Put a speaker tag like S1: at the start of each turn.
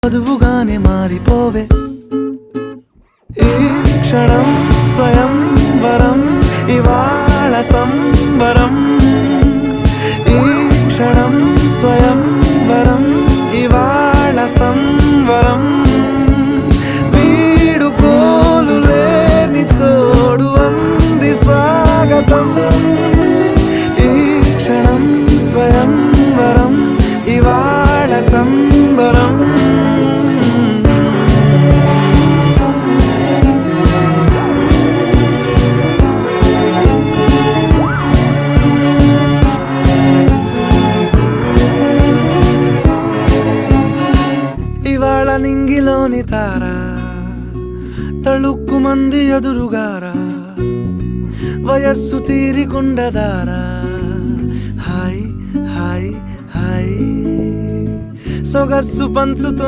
S1: వధువుగానే మారిపోవే ఈ క్షణం స్వయం వరం ఇవాళ సంబరం ఈ క్షణం స్వయం వరం ఇవాళ సంవరం వీడుకోలు లేని తోడు అంది స్వాగతం ఈ క్షణం స్వయం వరం ఇవాళ సంబరం ఇవాళ నింగిలోని తారా తళుక్కు మంది ఎదురుగారా వయస్సు తీరికుండదారా హాయ్ హాయ్ హాయ్ సొగస్సు పంచుతు